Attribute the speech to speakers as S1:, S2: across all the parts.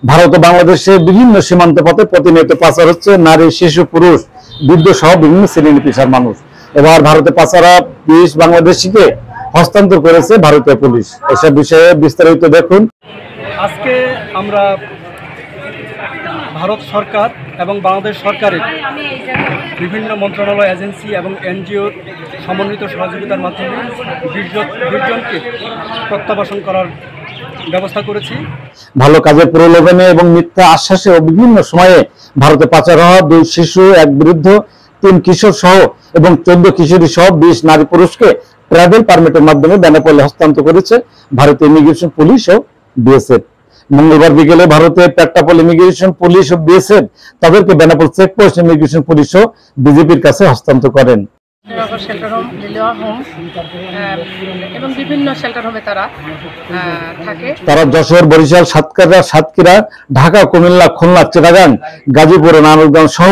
S1: ভারত ও বাংলাদেশের বিভিন্ন সীমান্ত পথে প্রতিনিয়ত পাচার হচ্ছে নারী, শিশু, পুরুষ, বৃদ্ধ সহ বিভিন্ন শ্রেণী পেশার মানুষ। এবার ভারতে পাচারা 20 বাংলাদেশিকে হস্তান্তর করেছে ভারতীয় পুলিশ। এসব বিষয়ে বিস্তারিত দেখুন।
S2: আজকে আমরা ভারত সরকার এবং বাংলাদেশ সরকারের বিভিন্ন মন্ত্রণালয়, এজেন্সি এবং এনজিওর সমন্বিত সহযোগিতার মাধ্যমে 20 জনকে প্রত্যাবাসন করার ব্যবস্থা করেছি।
S1: ভালো কাজের প্রলোভনে এবং মিথ্যা আশ্বাসে ও বিভিন্ন সময়ে ভারতে পাচার হওয়া 2 শিশু, 1 বৃদ্ধ, 3 কিশোর সহ এবং 14 কিশোরী সহ 20 নারী পুরুষকে ট্রাভেল পারমিটের মাধ্যমে বেনাপোলে হস্তান্তর করেছে ভারতীয় ইমিগ্রেশন পুলিশ ও বিএসএফ। মঙ্গলবার বিকেলে ভারতের পেট্টাপোল ইমিগ্রেশন পুলিশ ও বিএসএফ তাদেরকে বেনাপোল চেকপোস্ট ইমিগ্রেশন পুলিশ ও বিজেপির কাছে হস্তান্তর করেন।
S3: শেল্টার হোম, লিলুয়া হোম এবং বিভিন্ন শেল্টার হোমে তারা থাকে। তারা
S1: যশোর, বরিশাল, সাতক্ষীরা, ঢাকা, কুমিল্লা, খুলনা, চিটাগাং, গাজীপুর, নারায়ণগঞ্জ সহ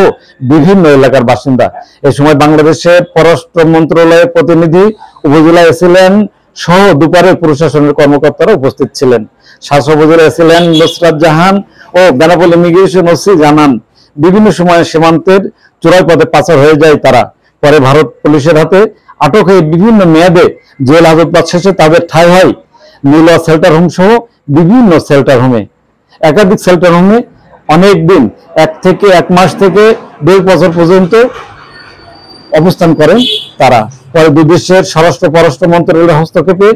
S1: বিভিন্ন এলাকার বাসিন্দা। এ সময় বাংলাদেশের পররাষ্ট্র মন্ত্রণালয়ের প্রতিনিধি, উপজেলা এসিল্যান্ড সহ দুপারের প্রশাসনের কর্মকর্তারা উপস্থিত ছিলেন। শাসক উপজেলা এসিল্যান্ড নুসরাত জাহান ও বেনাপোল ইমিগ্রেশন ওসি জানান, বিভিন্ন সময়ে সীমান্তের চোরাই পথে পাচার হয়ে যায় তারা। পরে ভারত পুলিশের হাতে আটক হয়ে বিভিন্ন মেয়াদে জেল হাজতবাস শেষে তাদের ঠাঁই হয় নীলুয়া শেল্টার হোম সহ বিভিন্ন শেল্টার হোমে। একাধিক শেল্টার হোমে অনেক দিন 1 মাস থেকে 1.5 বছর পর্যন্ত অবস্থান করেন তারা। পরে দুই দেশের স্বরাষ্ট্র পররাষ্ট্র মন্ত্রণালয়ের হস্তক্ষেপে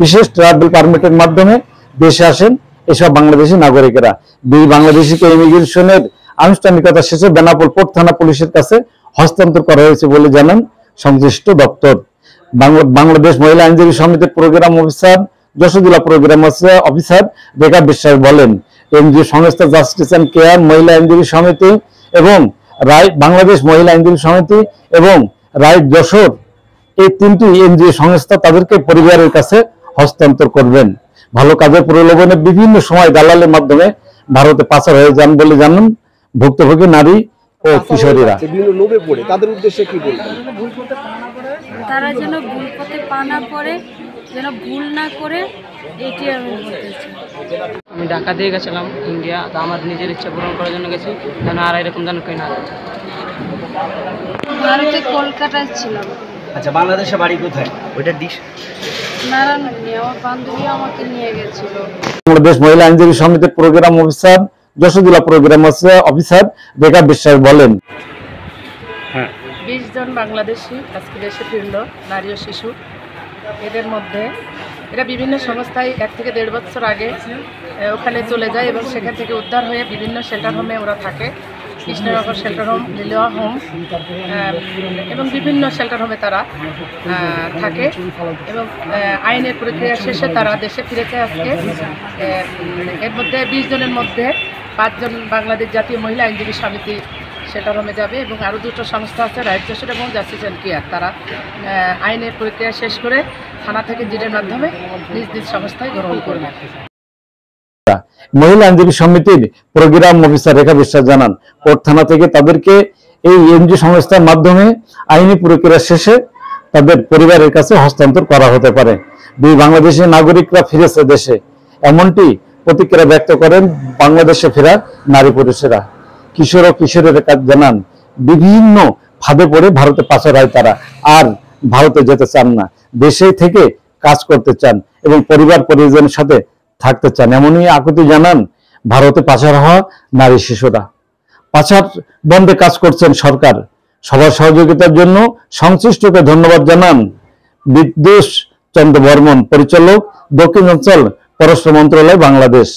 S1: বিশেষ ট্রাভেল পারমিটের মাধ্যমে দেশে আসেন এসব বাংলাদেশি নাগরিকেরা। 2 বাংলাদেশিকে ইমিগ্রেশনের আনুষ্ঠানিকতা শেষে বেনাপোল পোর্ট থানা পুলিশের কাছে হস্তান্তর করা হয়েছে বলে জানান সংশ্লিষ্ট দপ্তর। বাংলাদেশ মহিলা আইনজীবী সমিতির প্রোগ্রাম অফিসার, যশোর জেলা প্রোগ্রাম অফিসার রেখা বিশ্বাস বলেন, এনজিও সংস্থা জাস্টিস অ্যান্ড কেয়ার, মহিলা আইনজীবী সমিতি এবং বাংলাদেশ মহিলা আইনজীবী সমিতি এবং রাইট যশোর, এই 3টি এনজিও সংস্থা তাদেরকে পরিবারের কাছে হস্তান্তর করবেন। ভালো কাজের প্রলোভনে বিভিন্ন সময় দালালের মাধ্যমে ভারতে পাচার হয়ে যান বলে জানান ভুক্তভোগী নারী ও কিশোরীরা।
S4: লোভে পড়ে তাদের উদ্দেশ্যে কি বলবেন?
S5: তারা যেন ভুল পথে পা না পড়ে, যেন ভুল না করে, এটি আমি বলতে চাই।
S3: আমি ঢাকা দিয়ে গেছিলাম ইন্ডিয়া, তো আমার নিজের ইচ্ছা পূরণ করার জন্য গেছি, যেন আর এরকম যেন কেউ না।
S5: ভারতে কলকাতায় ছিলাম।
S4: আচ্ছা, বাংলাদেশে বাড়ি কোথায়? ওইটা ডিশ
S5: নারায়ণগঞ্জে। আমার বান্ধবী আমাকে নিয়ে গেছিল।
S1: বাংলাদেশ মহিলা আইনজীবী সমিতির প্রোগ্রাম অফিসার, যশোর জেলা প্রোগ্রাম অফিসার রেখা বিশ্বাস বলেন,
S3: 20 জন বাংলাদেশি আজকে দেশে ফিরল, নারী ও শিশু। এদের মধ্যে এরা বিভিন্ন সংস্থায় 1 থেকে 1.5 বছর আগে ওখানে চলে যায় এবং সেখান থেকে উদ্ধার হয়ে বিভিন্ন শেল্টার হোমে ওরা থাকে। Krishnanagar shelter home, Liluah home এবং বিভিন্ন শেল্টার হোমে তারা থাকে এবং আইনের প্রক্রিয়া শেষে তারা দেশে ফিরেছে আজকে। এর মধ্যে 20 জনের মধ্যে 5 জন বাংলাদেশ জাতীয় মহিলা আইনজীবী সমিতি শেল্টার হোমে যাবে এবং আরও 2টো সংস্থা আছে, রাইট যশোর এবং জাস্টিস অ্যান্ড কেয়ার। তারা আইনের প্রক্রিয়া শেষ করে থানা থেকে জিডের মাধ্যমে নিজ নিজ সংস্থায় গ্রহণ করবে।
S1: মহিলা আইনজীবী সমিতির প্রোগ্রাম অফিসার রেখা বিশ্বাস জানান, কোর্ট থানা থেকে তাদেরকে এই এনজিও সংস্থার মাধ্যমে আইনি প্রক্রিয়া শেষে তাদের পরিবারের কাছে হস্তান্তর করা হতে পারে। 2 বাংলাদেশি নাগরিকরা ফিরেছে দেশে, এমনটি প্রতিক্রিয়া ব্যক্ত করেন বাংলাদেশে ফেরা নারী পুরুষেরা। কিশোর ও কিশোরীরা জানান, বিভিন্ন ফাঁদে পড়ে ভারতে পাচার হয় তারা, আর ভারতে যেতে চান না, দেশেই থেকে কাজ করতে চান এবং পরিবার পরিজনের সাথে থাকতে চান। এমনই আকুতি জানান ভারতে পাচার হওয়া নারী শিশুরা। পাচার বন্ধে কাজ করছেন সরকার। সবার সহযোগিতার জন্য সংশ্লিষ্টকে ধন্যবাদ জানান বিদ্যুৎ চন্দ্র বর্মন, পরিচালক, দক্ষিণাঞ্চল পররাষ্ট্র মন্ত্রণালয়, বাংলাদেশ।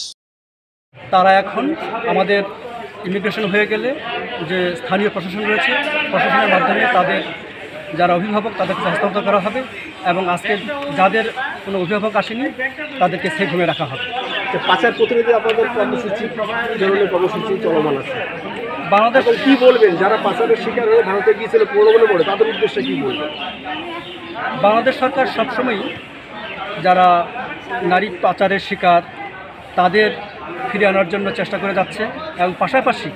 S2: তারা এখন আমাদের ইমিগ্রেশন হয়ে গেলে যে স্থানীয় প্রশাসন রয়েছে, প্রশাসনের মাধ্যমে তাদের যারা অভিভাবক তাদেরকে হস্তান্তর করা হবে এবং আজকে যাদের কোনো অভিভাবক আসেনি তাদেরকে সেফ হোমে রাখা হবে।
S4: পাচার প্রতিনিধি আপনাদের কর্মসূচি, ধরনের কর্মসূচি চলমান আছে।
S2: বাংলাদেশ
S4: কি বলবেন যারা পাচারের শিকার হয়ে ভারতে গিয়েছিল প্রলোভনে পড়ে, তাদের উদ্দেশ্যে কি বলবেন?
S2: বাংলাদেশ সরকার সবসময়ই যারা নারী পাচারের শিকার তাদের ফিরিয়ে আনার জন্য চেষ্টা করে যাচ্ছে এবং পাশাপাশি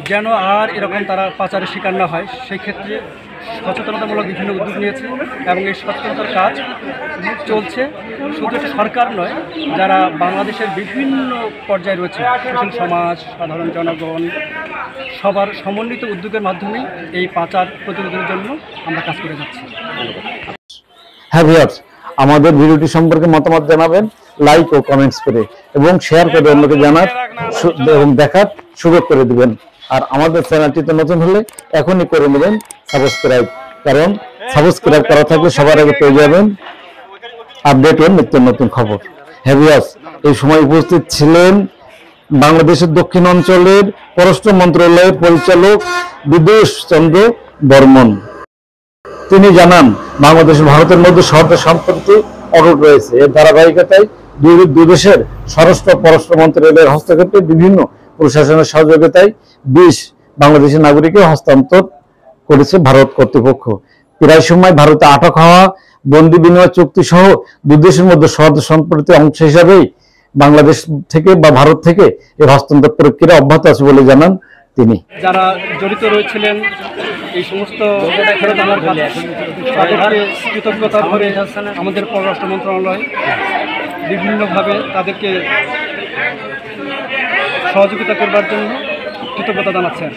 S2: যেন আর এরকম তারা পাচারের শিকার না হয় সেই ক্ষেত্রে সচেতনতামূলক বিভিন্ন উদ্যোগ নিয়েছে এবং এই সচেতনতার কাজ চলছে। শুধু একটা সরকার নয়, যারা বাংলাদেশের বিভিন্ন পর্যায়ে রয়েছে, সুশীল সমাজ, সাধারণ জনগণ, সবার সমন্বিত উদ্যোগের মাধ্যমে এই পাচার প্রতিরোধের জন্য আমরা কাজ করে যাচ্ছি।
S1: হ্যাঁ ভিউয়ার্স, আমাদের ভিডিওটি সম্পর্কে মতামত জানাবেন লাইক ও কমেন্টস করে, এবং শেয়ার করে অন্যকে জানার এবং দেখার সুযোগ করে দিবেন। আর আমাদের চ্যানেলটিতে নতুন হলে এখনই করে নেবেন সাবস্ক্রাইব, কারণ সাবস্ক্রাইব করা থাকলে সবার আগে পেয়ে যাবেন আপডেট ও নিত্য নতুন খবর। হ্যাঁ ভিউয়ার্স, এই সময় উপস্থিত ছিলেন বাংলাদেশের দক্ষিণ অঞ্চলের পররাষ্ট্র মন্ত্রণালয়ের পরিচালক বিদুষ চন্দ্র বর্মন। তিনি জানান, বাংলাদেশ ও ভারতের মধ্যে সহজ সম্পর্ক অটুট রয়েছে। এর ধারাবাহিকতায় দুই দেশের স্বরাষ্ট্র পররাষ্ট্র মন্ত্রণালয়ের হস্তক্ষেপে বিভিন্ন প্রশাসনের সহযোগিতায় 20 বাংলাদেশি নাগরিককে হস্তান্তর করেছে ভারত কর্তৃপক্ষ। প্রায় সময় ভারতে আটক হওয়া বন্দি বিনিময় চুক্তি সহ দুই দেশের মধ্যে সহজ সম্পর্কের অংশ হিসাবেই বাংলাদেশ থেকে বা ভারত থেকে এর হস্তান্তর প্রক্রিয়া অব্যাহত আছে বলে জানান তিনি।
S2: যারা জড়িত রয়েছিলেন এই সমস্ত ফেরত আনার কাজে, তাদেরকে কৃতজ্ঞতা করে আমাদের পররাষ্ট্র মন্ত্রণালয় বিভিন্নভাবে তাদেরকে সহযোগিতা করবার জন্য কৃতজ্ঞতা জানাচ্ছেন।